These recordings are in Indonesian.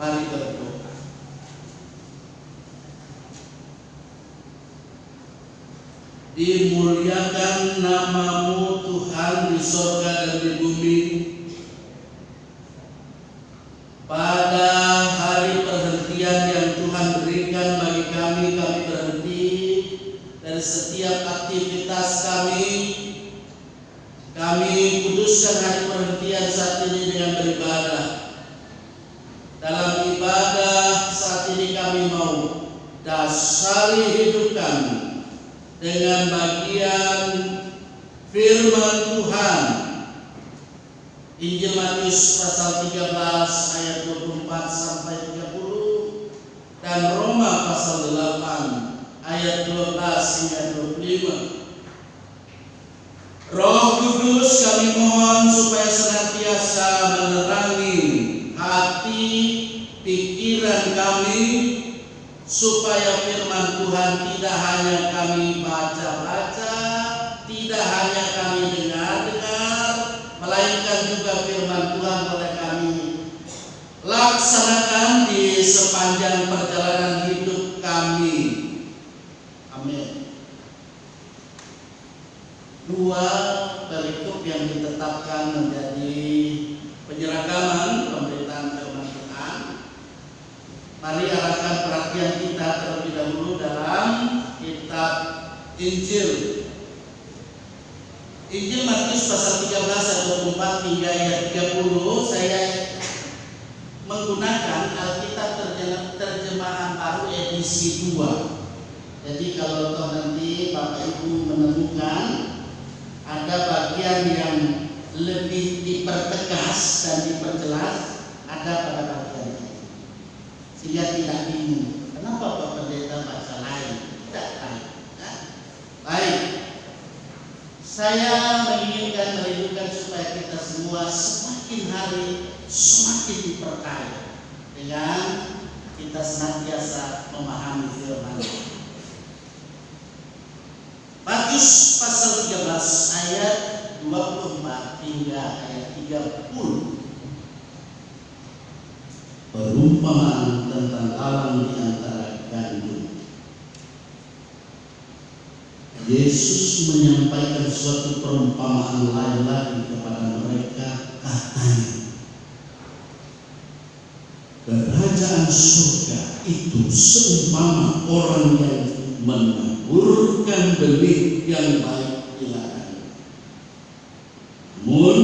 Mari berdoa. Dimuliakan nama-Mu Tuhan di sorga dan di bumi. Pada hari perhentian yang Tuhan berikan bagi kami berhenti dari setiap aktivitas kami. Kami kuduskan hari perhentian saat ini dengan beribadah. Dalam ibadah saat ini kami mau dasari hidup kami dengan bagian firman Tuhan. Injil Matius pasal 13 ayat 24 sampai 30 dan Roma pasal 8 ayat 12 hingga 25. Roh Kudus kami mohon supaya senantiasa menerangi hati, pikiran kami, supaya firman Tuhan tidak hanya kami baca-baca, tidak hanya kami dengar-dengar, melainkan juga firman Tuhan boleh kami laksanakan di sepanjang perjalanan hidup kami. Amin. Dua perikop yang ditetapkan menjadi penyeragaman pemberitaan firman Tuhan. Mari arahkan perhatian kita terlebih dahulu dalam kitab Injil. Injil Matius pasal 13 ayat 24 hingga ayat 30. Saya menggunakan Alkitab terjemahan baru edisi 2. Jadi kalau toh nanti Bapak Ibu menemukan ada bagian yang lebih dipertegas dan diperjelas, ada pada bagian ini, sehingga tidak bingung. Kenapa Pak Pendeta baca lain? Tidak lain. Baik, saya menginginkan merindukan supaya kita semua semakin hari semakin diperkaya dengan kita senantiasa memahami firman. Matius pasal 13 ayat 24 hingga ayat 30. Perumpamaan tentang lalang di antara gandum. Yesus menyampaikan suatu perumpamaan lain lagi kepada mereka, katanya, kerajaan surga itu seumpama orang yang menaburkan benih yang baik di ladang. Namun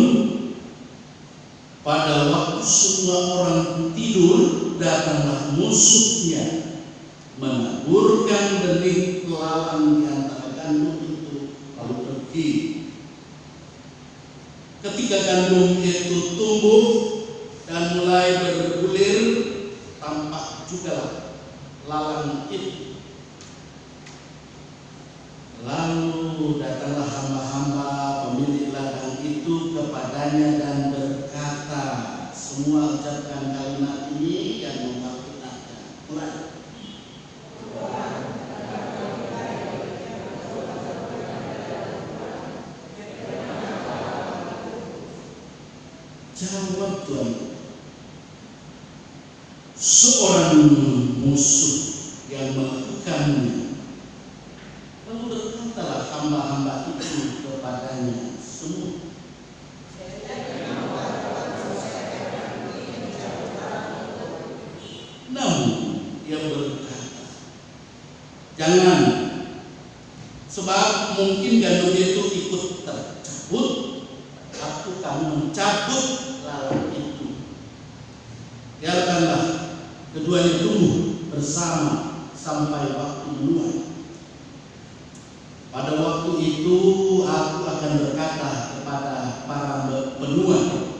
pada waktu semua orang tidur, datanglah musuhnya menaburkan benih lalang di antara gandum itu, lalu pergi. Ketika gandum itu tumbuh dan mulai bergulir, tampak juga lalang itu. Lalu datanglah hamba-hamba pemilik ladang itu kepadanya dan berkata, semua ucapkan kalimat ini yang memperkenalkan. Mulai. Jawab Tuhan, seorang musuh yang melakukannya. Lalu berkatalah hamba-hamba itu kepadanya semua, namun dia berkata, jangan, sebab mungkin gandum itu ikut tercabut, aku akan mencabut lalang itu. Biarkanlah keduanya tumbuh bersama sampai waktu menuai. Pada waktu itu aku akan berkata kepada para penuai,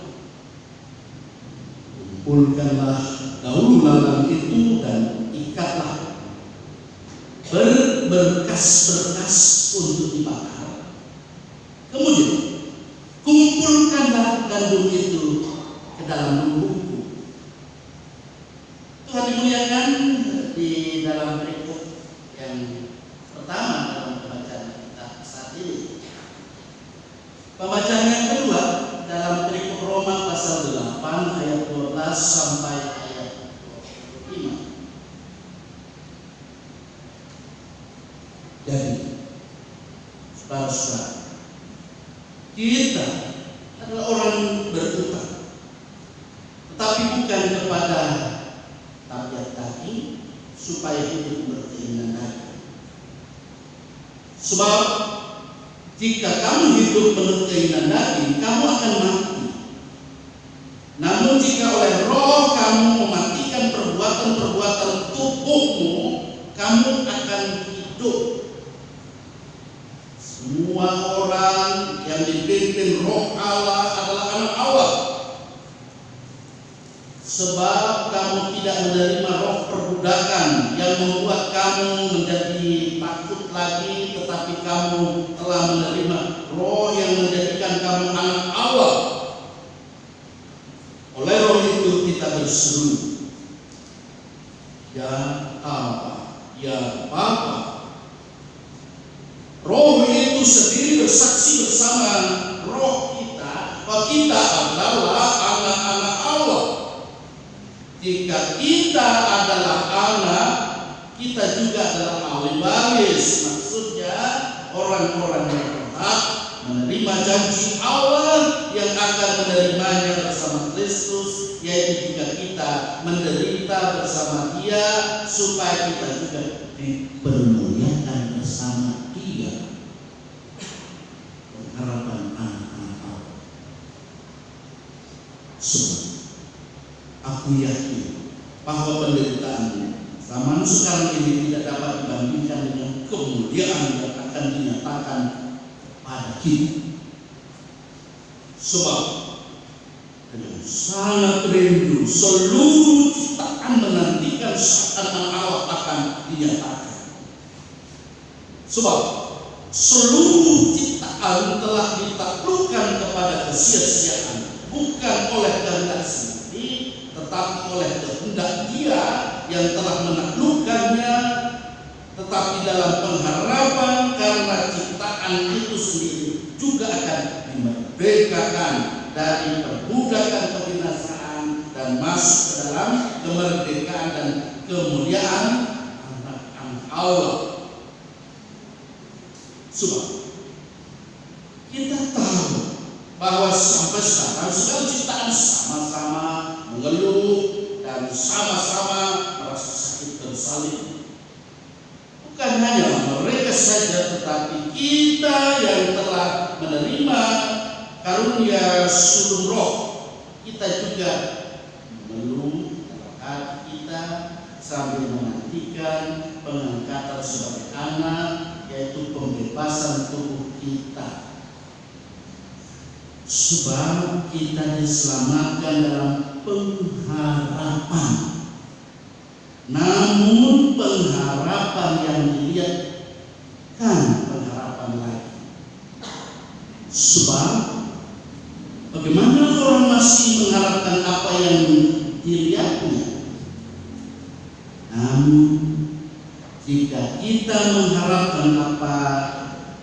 kumpulkanlah daun lalang itu dan ikatlah berberkas-berkas untuk dibakar. Kemudian kumpulkanlah gandum itu ke dalam lumbungku. Tuhan dimuliakan. Di dalam perikop yang pertama dalam pembacaan kita saat ini. Pembacaan yang kedua dalam perikop Roma pasal 8 ayat 12 sampai ayat Jadi, saudara-saudara, kita adalah orang berutang, tetapi bukan kepada tabiat daging supaya hidup berkeinginan daging. Sebab jika kamu hidup menurut keinginan daging, kamu akan mati. Namun jika oleh Roh kamu mematikan perbuatan-perbuatan tubuhmu, kamu akan hidup. Semua orang yang dipimpin Roh Allah adalah anak Allah. Sebab kamu tidak menerima roh perbudakan yang membuat kamu menjadi takut lagi, tetapi kamu telah menerima roh yang menjadikan kamu anak Allah. Oleh roh itu kita berseru, ya Aba, ya Bapa. Roh itu sendiri bersaksi bersama roh kita bahwa kita adalah anak-anak Allah. Jika kita adalah anak, kita juga adalah ahli waris. Maksudnya orang-orang yang berhak menerima janji Allah yang akan menerimanya bersama Kristus, yaitu jika kita menderita bersama Dia supaya kita juga dipermuliakan bersama Dia. Pengharapan anak-anak Allah. Sebab aku yakin bahwa penderitaan zaman sekarang ini tidak dapat dibandingkan dengan kemuliaan yang akan dinyatakan pada kita. Sebab dengan sangat rindu seluruh ciptaan menantikan saat anak Allah akan dinyatakan. Sebab seluruh ciptaan telah ditaklukkan kepada kesia-siaan, bukan oleh kehendak sendiri, tetapi oleh kehendak Dia yang telah menaklukkannya, tetapi dalam pengharapan karena ciptaan itu sendiri juga akan dimerdekakan dari perbudakan kebinasaan dan masuk ke dalam kemerdekaan dan kemuliaan anak-anak Allah. Sebab kita tahu bahwa sampai sekarang segala ciptaan sama-sama mengeluh dan sama-sama merasa sakit dan salib. Bukan hanya mereka saja, tetapi kita yang telah menerima karunia sulung roh, kita juga mengeluh dalam hati kita sambil menantikan pengangkatan sebagai anak, yaitu pembebasan tubuh kita. Sebab kita diselamatkan dalam pengharapan. Namun pengharapan yang dilihat kan pengharapan lagi. Sebab bagaimana orang masih mengharapkan apa yang dilihatnya? Namun jika kita mengharapkan apa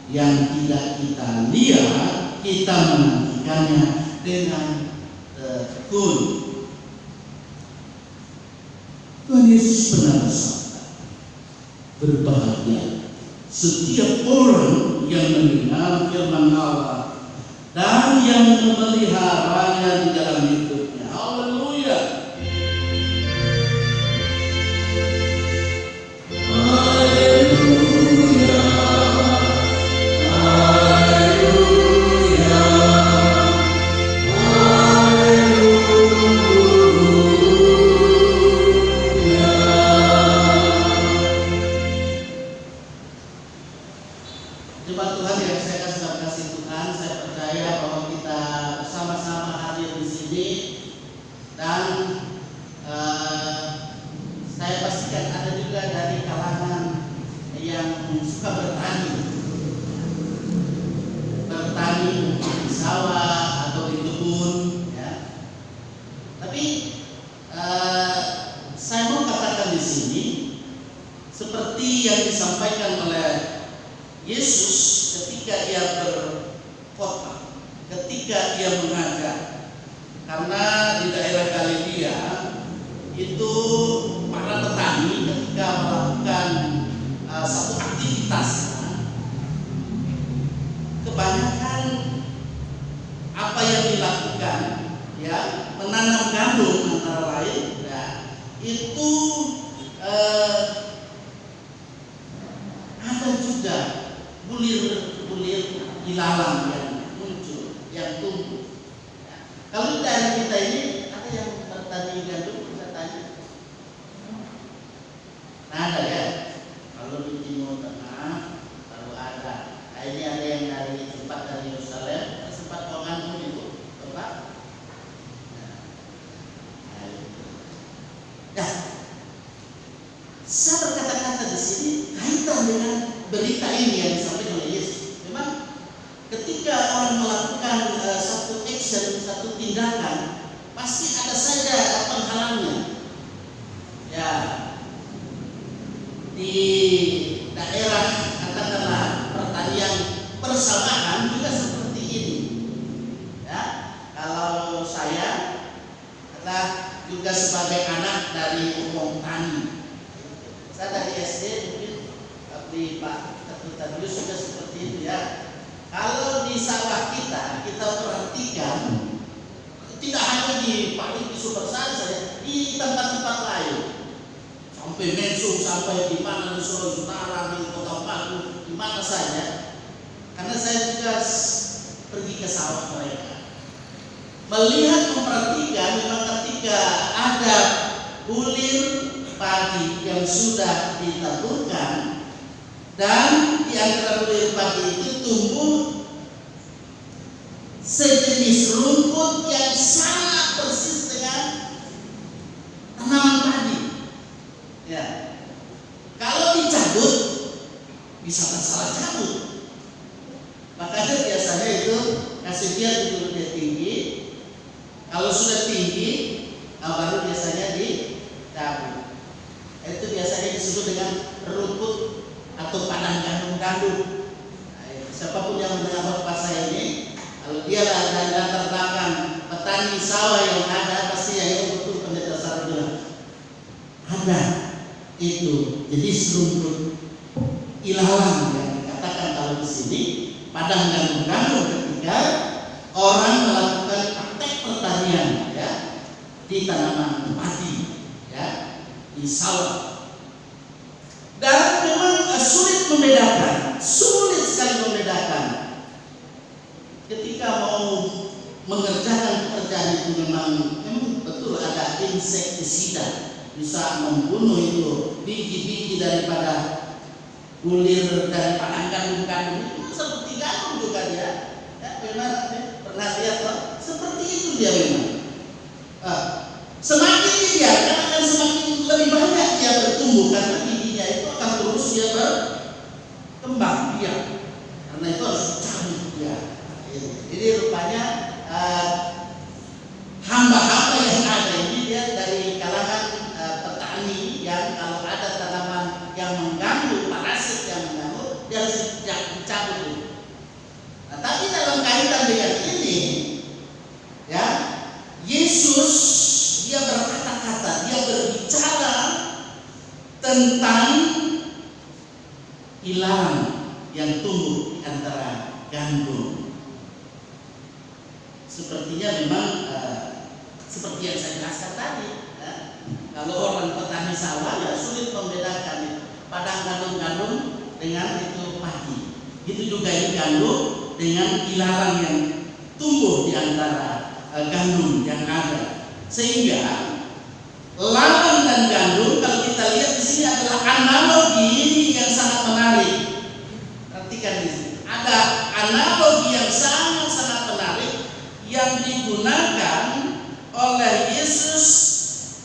yang tidak kita lihat, kita menantikannya dengan tekun. Tuhan Yesus pernah bersabda, berbahagia setiap orang yang mendengar firman Allah dan yang memeliharanya di dalam hidupnya. Haleluya. Itu para petani ketika melakukan satu aktivitas melakukan, ya, menanam gandum antara lain, ya, itu ada juga bulir-bulir ilalang yang muncul, yang tumbuh. Ya. Kalau di daerah kita ini ada yang bertani gandum, bisa tanya? Nah, ada ya. Kalau di Timur Tengah baru ada. Nah, ini ada yang dari tempat dari Yerusalem, sempat mengandung itu, tempat. Nah, saya berkata-kata di sini kaitan dengan berita ini yang disampaikan oleh Yesus. Memang ketika orang melakukan satu action, satu tindakan, pasti ada saja penghalangnya. Ya, di daerah katakanlah pertanian persamaan juga seperti ini. Ya, kalau saya adalah juga sebagai anak dari umum tani. Saya dari SD mungkin di Pak Tadius juga seperti itu ya. Kalau di sawah kita perhatikan, tidak hanya di paling di Sumbersari saja, di tempat-tempat lain, sampai Mensung, sampai di mana di Sulawesi Utara, di Kota Palu, di mana saja. Karena saya juga pergi ke sawah mereka, melihat, memperhatikan, memang ketika ada bulir padi yang sudah ditaburkan dan di antara bulir padi itu tumbuh sejenis rumput yang sangat persis dengan tanaman padi. Ya, kalau dicabut bisa masalah cabut. Makanya biasanya itu kasih biar itu lebih tinggi. Kalau sudah tinggi, baru biasanya dicabut. Itu biasanya disebut dengan rumput atau padang gandum-gandum. Nah, siapapun yang mendengar bahasa ini, kalau dia dari latar belakang petani sawah yang ada, pasti yang betul pendeta Sarah bilang ada itu jenis rumput ilalang yang dikatakan kalau di sini padang gandum-gandum ketika orang melakukan praktek pertanian, ya, di tanaman padi, ya, di sawah. Dan memang sulit membedakan, sulit sekali membedakan. Ketika mau mengerjakan pekerjaan itu memang betul ada insektisida, bisa membunuh itu biji-biji daripada bulir dan padang gandum-gandum itu seperti gandum juga dia. Ya, memang pernah lihat loh, seperti itu dia memang. Semakin dibiarkan akan semakin lebih banyak dia bertumbuh karena bijinya itu akan terus dia berkembang biak. Karena itu harus dicabut dia. Jadi rupanya hamba-hamba yang ada ini dia dari kalangan petani yang kalau ada tanaman yang mengganggu, parasit yang mengganggu, dia harus dicabut. Nah, tapi dalam kaitan dengan ini, ya, Yesus dia berkata-kata, dia berbicara tentang ilalang yang tumbuh di antara gandum. Sepertinya memang seperti yang saya jelaskan tadi, ya. Kalau orang petani sawah ya sulit membedakan padang gandum-gandum dengan itu padi. Itu juga ini gandum dengan ilalang yang tumbuh di antara gandum yang ada. Sehingga lalang dan gandum kalau kita lihat di sini adalah analogi yang sangat menarik. Perhatikan di sini ada analogi yang sangat-sangat menarik yang digunakan oleh Yesus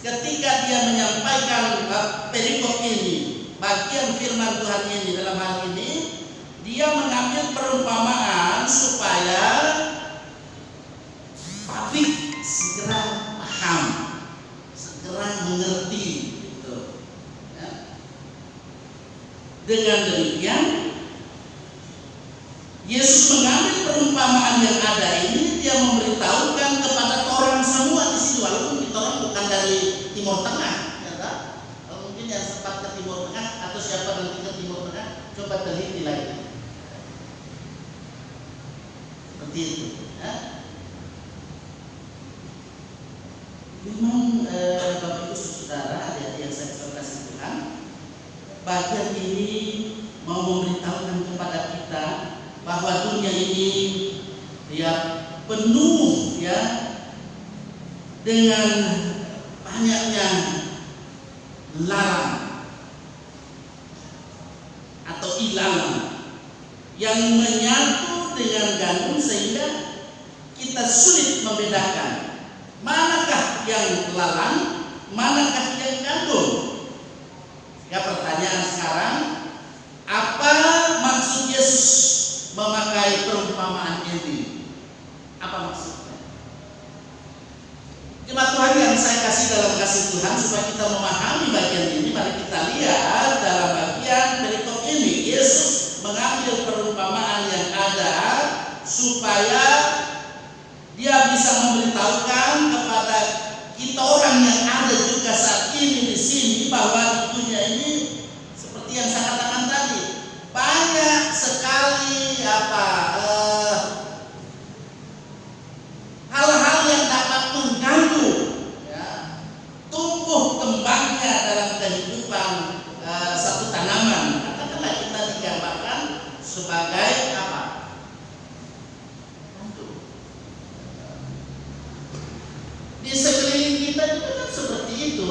ketika dia menyampaikan perikop ini, bagian firman Tuhan ini. Dalam hal ini dia mengambil perumpamaan supaya publik segera paham, segera mengerti gitu. Ya. Dengan demikian Yesus mengambil perumpamaan yang ada ini, dia memberitahukan kepada orang semua di sini, walaupun kita orang bukan dari Timur Tengah, ya tak? Kalau mungkin yang sempat ke Timur Tengah atau siapa nanti ke Timur Tengah, coba teliti lagi. Seperti itu. Ya. Memang Bapak Ibu Saudara, adik-adik yang saya kasih Tuhan, bagian ini mau memberitahukan kepada kita bahwa dunia ini ya penuh ya dengan banyaknya larang atau ilalang yang menyatu dengan gandum sehingga kita sulit membedakan manakah yang lalang, manakah yang gandum. Ya, pertanyaan sekarang, apa maksud Yesus memakai perumpamaan ini? Apa maksudnya? Jemaat Tuhan yang saya kasih dalam kasih Tuhan, supaya kita memahami bagian ini, mari kita lihat dalam bagian berikut ini. Yesus mengambil perumpamaan yang ada supaya dia bisa memberitahukan kepada kita orang yang ada juga saat ini di sini bahwa di dunia ini seperti yang saya katakan tadi, banyak sekali hal-hal yang dapat mengganggu ya, tumbuh kembangnya dalam kehidupan satu tanaman. Katakanlah kita digambarkan sebagai apa? Di sekeliling kita juga kan seperti itu.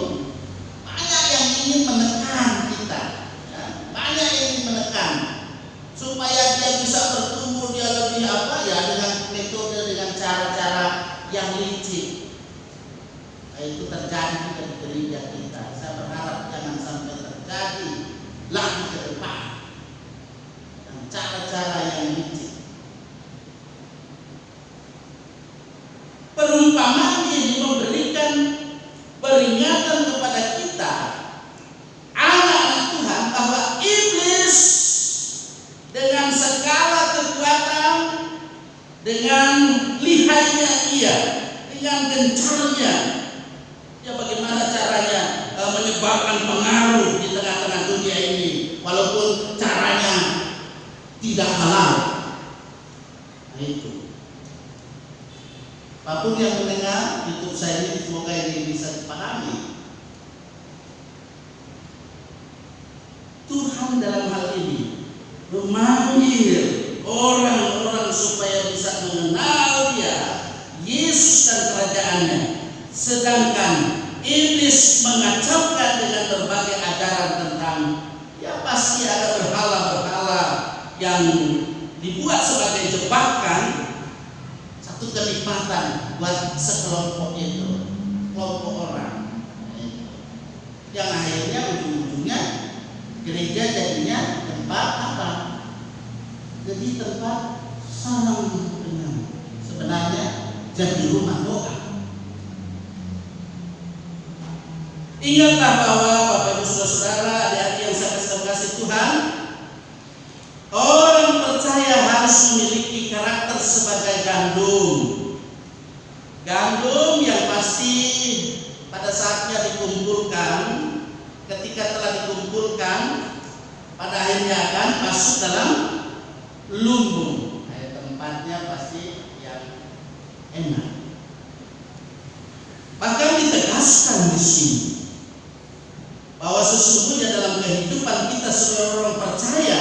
Banyak yang ingin menekan kita ya. Banyak yang ingin menekan supaya dia bisa bertumbuh, dia lebih ya, dengan metode, dengan cara-cara yang licik. Itu terjadi juga di gereja kita. Saya berharap jangan sampai terjadi lagi ke depan dengan cara-cara yang licik. Perumpamaan ini memberikan peringatan kepada kita, anak-anak Tuhan, bahwa iblis dengan segala kekuatan, dengan lihainya ia, dengan gencarnya, ya bagaimana caranya menyebarkan pengaruh di tengah-tengah dunia ini, walaupun caranya tidak halal. Nah, itu. Apapun yang mendengar YouTube saya ini, semoga ini bisa dipahami. Tuhan dalam hal ini memanggil orang-orang supaya bisa mengenal Dia, Yesus dan kerajaannya. Sedangkan iblis mengacaukan dengan berbagai ajaran tentang ya pasti ada berhala-berhala yang dibuat sebagai jebakan, satu kenikmatan buat sekelompok itu, kelompok orang, yang akhirnya ujung-ujungnya gereja jadinya tempat apa? Jadi tempat sarang dengan sebenarnya jadi rumah doa. Ingatlah bahwa Bapak Ibu Saudara, adik-adik yang saya kasih Tuhan, orang percaya harus memiliki karakter sebagai gandum. Gandum yang pasti pada saatnya dikumpulkan, ketika telah dikumpulkan, pada akhirnya akan masuk dalam lumbung. Tempatnya pasti yang enak. Bahkan ditegaskan di sini bahwa sesungguhnya dalam kehidupan kita sebagai orang percaya,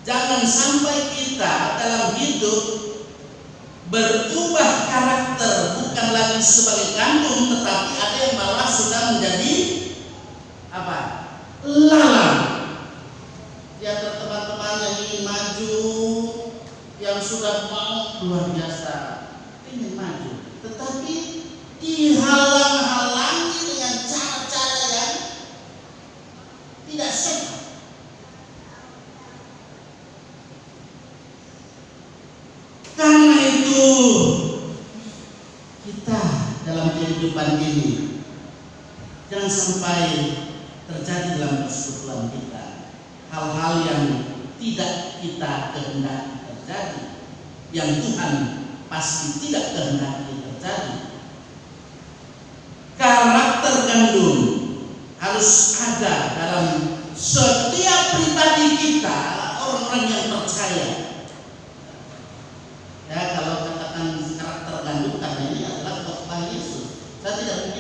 jangan sampai kita dalam hidup berubah karakter, bukan lagi sebagai gandum, tetapi ada yang malah sudah menjadi apa? Lalang. Di antara teman-teman yang ingin maju, yang sudah mau luar biasa, ingin maju, tetapi dihalang-halangi dengan cara-cara yang tidak sehat. Karena itu kita dalam kehidupan ini jangan sampai terjadi dalam persekutuan kita hal-hal yang tidak kita kehendaki terjadi, yang Tuhan pasti tidak kehendaki terjadi. Karakter gandum harus ada dalam setiap pribadi kita, orang-orang yang percaya. Ya, kalau katakan karakter gandum, karena ini adalah khotbah Yesus. Saya tidak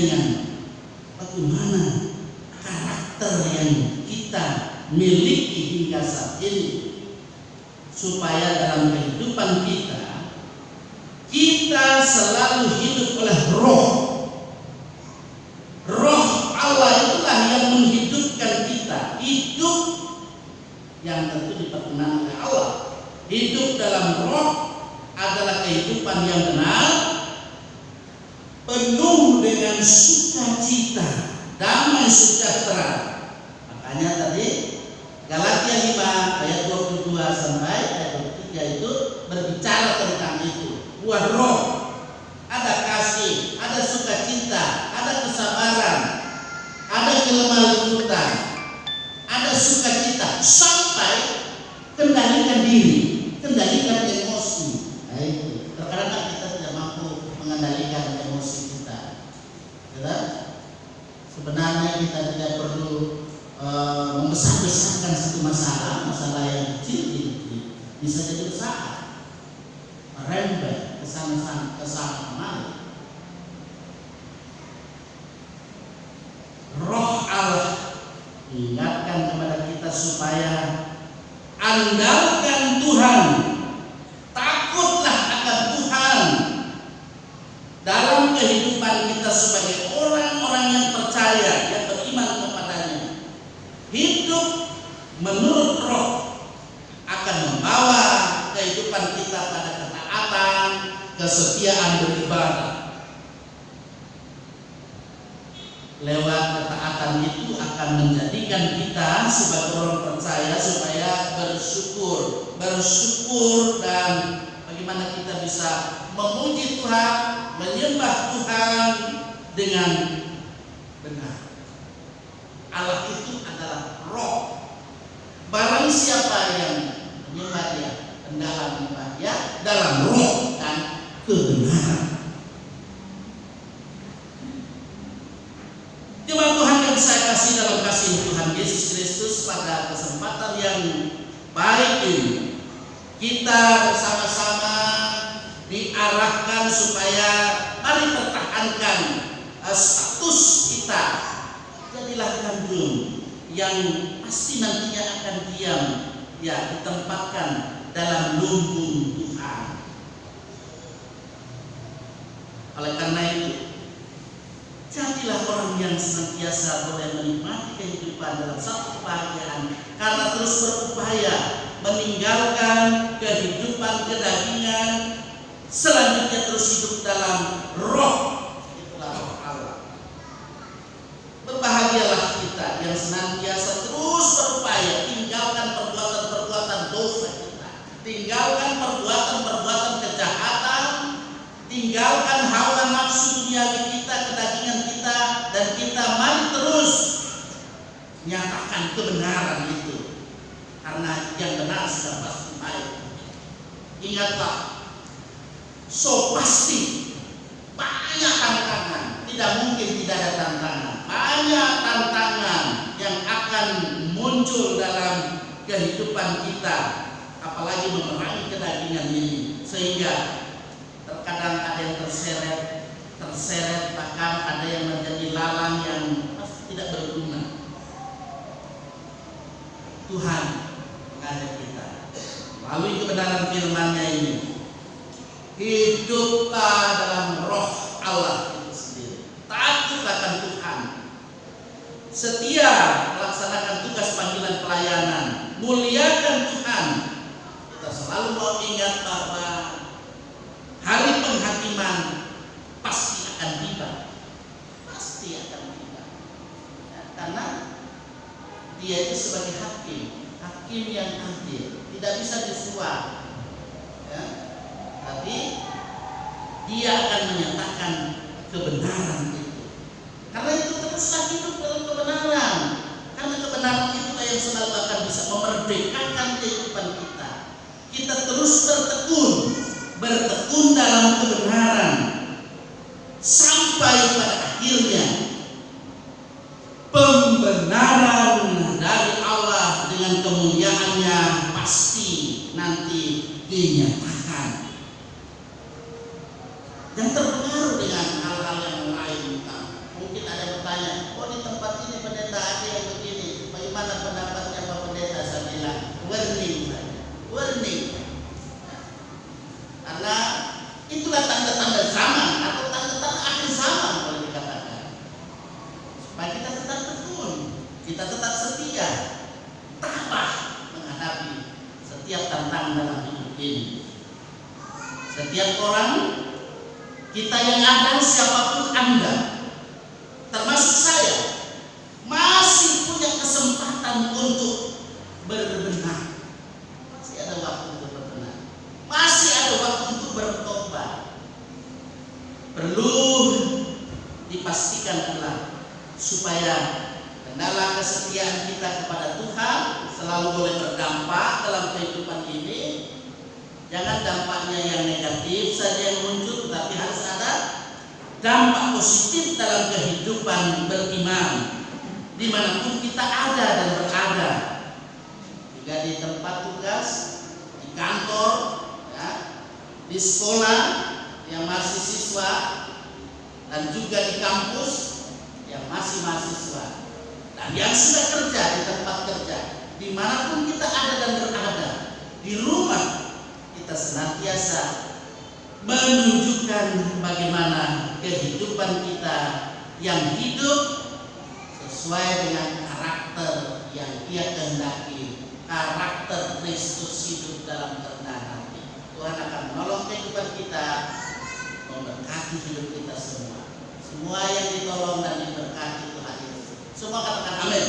dengan bagaimana karakter yang kita miliki hingga saat ini, supaya dalam kehidupan kita selalu hidup oleh roh. Roh Allah itulah yang menghidupkan kita. Hidup yang tentu diperkenan oleh Allah. Hidup dalam roh adalah kehidupan yang benar, penuh dengan sukacita, damai sejahtera. Makanya tadi Galatia 5 ayat 22 sampai ayat 23 itu berbicara tentang itu. Buah roh, ada kasih, ada sukacita, ada kesabaran, ada kelemah lembutan, ada sukacita, sampai kendalikan diri, kendalikan emosi. Nah, itu terkadang kita tidak mampu mengendalikan emosi kita. Ya, sebenarnya kita tidak perlu membesar-besarkan satu masalah yang kecil ini bisa jadi besar, merembet kesana kemari. Roh Allah ingatkan kepada kita supaya andalkan Tuhan, takutlah akan Tuhan dalam kehidupan kita sebagai orang-orang yang percaya, yang beriman kepadanya. Hidup menurut roh akan membawa kehidupan kita pada ketaatan, kesetiaan beribadah. Lewat ketaatan itu akan menjadikan kita sebagai orang percaya supaya bersyukur dan bagaimana kita bisa memuji Tuhan, menyembah Tuhan dengan benar. Allah itu adalah roh. Barang siapa yang menyembah Dia, hendaklah menyembah Dia dalam roh dan kebenaran. Jemaat Tuhan yang saya kasih dalam kasih Tuhan Yesus Kristus, pada kesempatan yang baik ini kita bersama-sama diarahkan supaya mari pertahankan status kita. Jadilah gandum yang pasti nantinya akan diam, ya, ditempatkan dalam lumbung Tuhan. Oleh karena itu, jadilah orang yang senantiasa boleh menikmati kehidupan dalam satu kebahagiaan, karena terus berupaya meninggalkan kehidupan kedagingan, selanjutnya terus hidup dalam roh. Itulah roh Allah. Berbahagialah kita yang senantiasa terus berupaya tinggalkan perbuatan-perbuatan dosa kita, tinggalkan perbuatan-perbuatan kejahatan, tinggalkan hawa nafsu duniawi kita, kedagingan kita, dan kita mari terus nyatakan kebenaran itu, karena yang benar sudah pasti baik. Ingatlah, so pasti banyak tantangan, tidak mungkin tidak ada tantangan. Banyak tantangan yang akan muncul dalam kehidupan kita, apalagi memerangi kedagingan ini, sehingga terkadang ada yang terseret, bahkan ada yang menjadi lalang yang pasti tidak berguna. Tuhan mengajak kita melalui kebenaran firman-Nya ini, hiduplah dalam roh Allah itu sendiri, takut akan Tuhan, setia melaksanakan tugas panggilan pelayanan, muliakan Tuhan. Kita selalu mau ingat bahwa hari penghakiman pasti akan tiba, ya, karena Dia itu sebagai hakim yang adil, tidak bisa disuap, ya. Tapi Dia akan menyatakan kebenaran itu. Karena itu teruslah hidup dalam kebenaran, karena kebenaran itulah yang selalu akan bisa memerdekakan kehidupan kita. Kita terus bertekun dalam kebenaran sampai pada akhirnya pembenaran dari Allah dengan kemuliaannya pasti nanti dinyatakan. Dan terpengaruh dengan hal-hal yang lain, tanda-tanda zaman atau tanda-tanda akhir zaman boleh dikatakan. Supaya kita tetap tekun, kita tetap setia, tabah menghadapi setiap tantangan dalam hidup ini. Setiap orang, kita yang ada, siapapun Anda, termasuk saya, masih punya kesempatan untuk berbenah. Masih ada waktu untuk berbenah. Masih ada waktu untuk bertobat. Perlu dipastikan pula supaya kendala kesetiaan kita kepada Tuhan selalu boleh berdampak dalam kehidupan ini. Jangan dampaknya yang negatif saja yang muncul, tapi harus ada dampak positif dalam kehidupan beriman dimanapun kita ada dan berada, juga di tempat tugas, di kantor, ya, di sekolah yang masih siswa, dan juga di kampus yang masih mahasiswa, dan yang sudah kerja di tempat kerja, dimanapun kita ada dan berada, di rumah kita senantiasa menunjukkan bagaimana kehidupan kita yang hidup sesuai dengan karakter yang Dia kehendaki, karakter Kristus hidup dalam kerendahan hati. Tuhan akan menolong kehidupan kita, memberkati hidup kita semua. Semua yang ditolong dan diberkati Tuhan Yesus. Semua katakan amin.